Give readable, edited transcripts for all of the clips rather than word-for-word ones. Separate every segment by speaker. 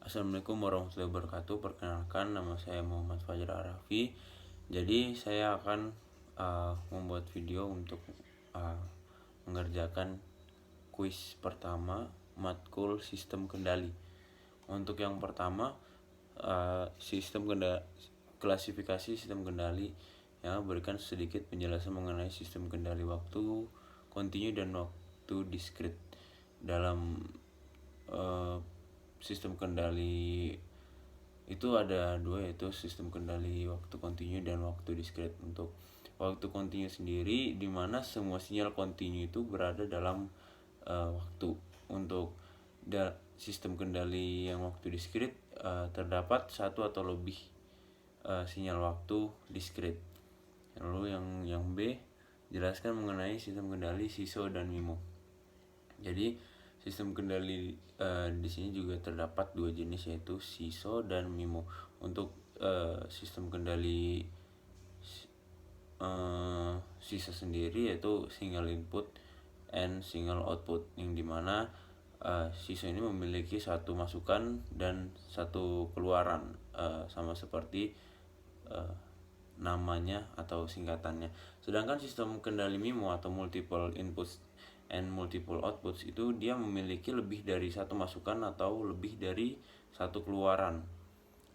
Speaker 1: Assalamualaikum warahmatullahi wabarakatuh. Perkenalkan, nama saya Muhammad Fajar Arafi. Jadi saya akan membuat video untuk mengerjakan kuis pertama matkul sistem kendali. Untuk yang pertama, klasifikasi sistem kendali, yang berikan sedikit penjelasan mengenai sistem kendali waktu kontinu dan waktu diskrit. Dalam sistem kendali itu ada dua, yaitu sistem kendali waktu kontinu dan waktu diskrit. Untuk waktu kontinu sendiri, di mana semua sinyal kontinu itu berada dalam waktu. Untuk sistem kendali yang waktu diskrit, terdapat satu atau lebih sinyal waktu diskrit. Lalu yang B, jelaskan mengenai sistem kendali SISO dan MIMO. Jadi sistem kendali di sini juga terdapat dua jenis, yaitu SISO dan MIMO. Untuk sistem kendali SISO sendiri yaitu single input and single output, yang dimana SISO ini memiliki satu masukan dan satu keluaran, sama seperti namanya atau singkatannya. Sedangkan sistem kendali MIMO atau multiple inputs and multiple outputs itu dia memiliki lebih dari satu masukan atau lebih dari satu keluaran.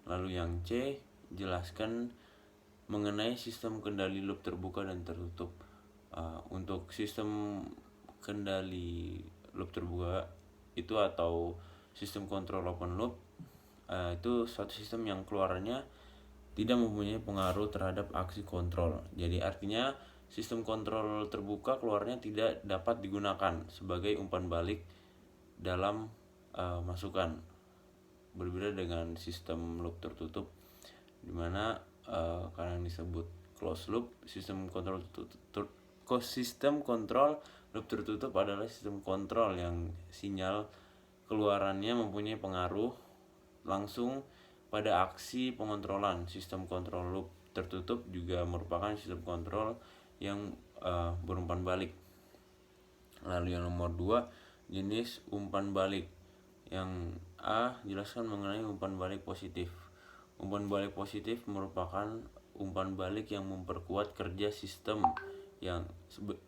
Speaker 1: Lalu yang C, jelaskan mengenai sistem kendali loop terbuka dan tertutup. Untuk sistem kendali loop terbuka itu atau sistem kontrol open loop, itu suatu sistem yang keluarannya tidak mempunyai pengaruh terhadap aksi kontrol. Jadi artinya sistem kontrol terbuka keluarnya tidak dapat digunakan sebagai umpan balik dalam masukan. Berbeda dengan sistem loop tertutup, dimana karena disebut closed loop, sistem kontrol loop tertutup adalah sistem kontrol yang sinyal keluarannya mempunyai pengaruh langsung pada aksi pengontrolan. Sistem kontrol loop tertutup juga merupakan sistem kontrol yang berumpan balik. Lalu yang nomor 2, jenis umpan balik. Yang A, jelaskan mengenai umpan balik positif. Umpan balik positif merupakan umpan balik yang memperkuat kerja sistem yang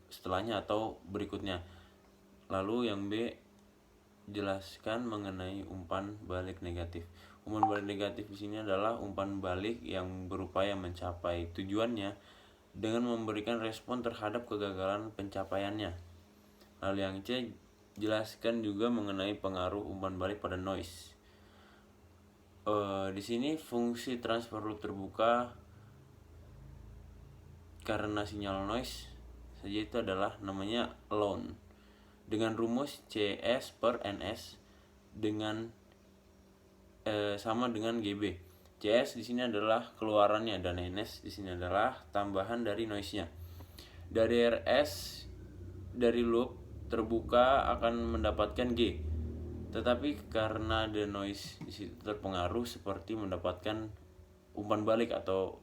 Speaker 1: setelahnya atau berikutnya. Lalu yang B, jelaskan mengenai umpan balik negatif. Umpan balik negatif di sini adalah umpan balik yang berupaya mencapai tujuannya dengan memberikan respon terhadap kegagalan pencapaiannya. Lalu yang C, jelaskan juga mengenai pengaruh umpan balik pada noise. Di sini fungsi transfer loop terbuka karena sinyal noise saja itu adalah namanya alone, dengan rumus CS per NS dengan sama dengan GB. CS di sini adalah keluarannya dan NS di sini adalah tambahan dari noise-nya. Dari RS dari loop terbuka akan mendapatkan G. Tetapi karena ada noise di situ terpengaruh seperti mendapatkan umpan balik atau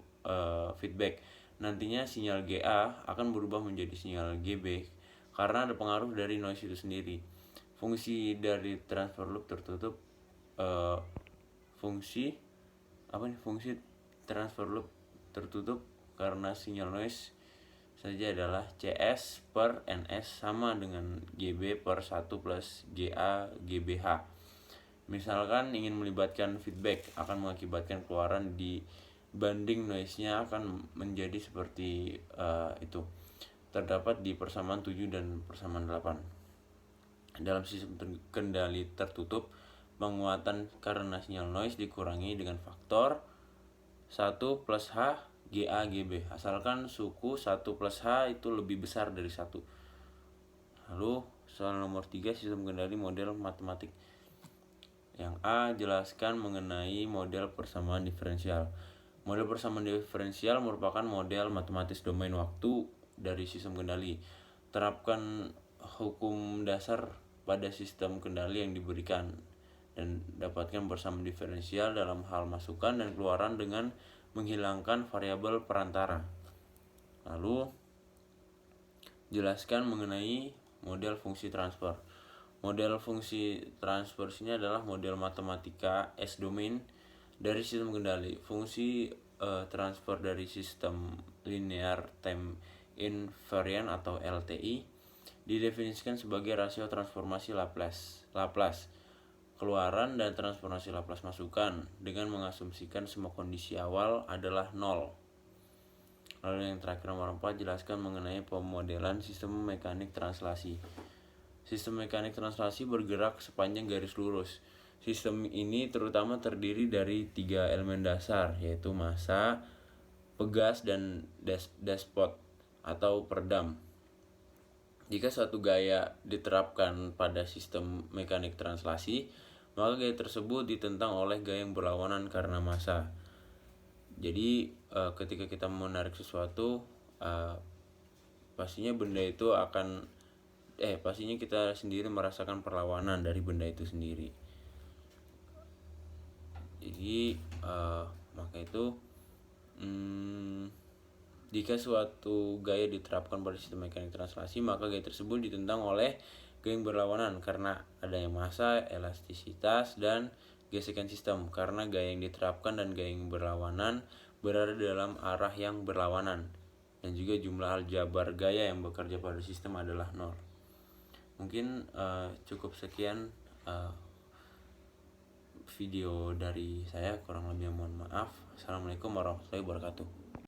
Speaker 1: feedback. Nantinya sinyal GA akan berubah menjadi sinyal GB karena ada pengaruh dari noise itu sendiri. Fungsi dari transfer loop tertutup, fungsi transfer loop tertutup karena sinyal noise saja adalah CS per NS sama dengan GB per 1 plus GA GBH. Misalkan ingin melibatkan feedback, akan mengakibatkan keluaran dibanding noise-nya akan menjadi seperti itu. Terdapat di persamaan 7 dan persamaan 8. Dalam sistem kendali tertutup, penguatan karena sinyal noise dikurangi dengan faktor 1 plus H GA GB, asalkan suku 1 plus H itu lebih besar dari 1. Lalu soal nomor 3, sistem kendali model matematik. Yang A, jelaskan mengenai model persamaan diferensial. Model persamaan diferensial merupakan model matematis domain waktu dari sistem kendali. Terapkan hukum dasar pada sistem kendali yang diberikan dan dapatkan persamaan diferensial dalam hal masukan dan keluaran dengan menghilangkan variabel perantara. Lalu jelaskan mengenai model fungsi transfer. Model fungsi transfer ini adalah model matematika S-domain dari sistem kendali. Fungsi transfer dari sistem linear time invariant atau LTI didefinisikan sebagai rasio transformasi Laplace keluaran dan transformasi Laplace masukan dengan mengasumsikan semua kondisi awal adalah 0. Lalu yang terakhir nomor 4, jelaskan mengenai pemodelan sistem mekanik translasi. Sistem mekanik translasi bergerak sepanjang garis lurus. Sistem ini terutama terdiri dari 3 elemen dasar, yaitu massa, pegas, dan despot atau peredam. Jika suatu gaya diterapkan pada sistem mekanik translasi, maka gaya tersebut ditentang oleh gaya yang berlawanan karena massa. Jadi ketika kita menarik sesuatu, pastinya benda itu akan pastinya kita sendiri merasakan perlawanan dari benda itu sendiri. Jadi maka itu jika suatu gaya diterapkan pada sistem mekanik translasi, maka gaya tersebut ditentang oleh gaya yang berlawanan karena adanya massa, elastisitas, dan gesekan sistem. Karena gaya yang diterapkan dan gaya yang berlawanan berada dalam arah yang berlawanan, dan juga jumlah aljabar gaya yang bekerja pada sistem adalah 0. Mungkin cukup sekian video dari saya, kurang lebih mohon maaf. Assalamualaikum warahmatullahi wabarakatuh.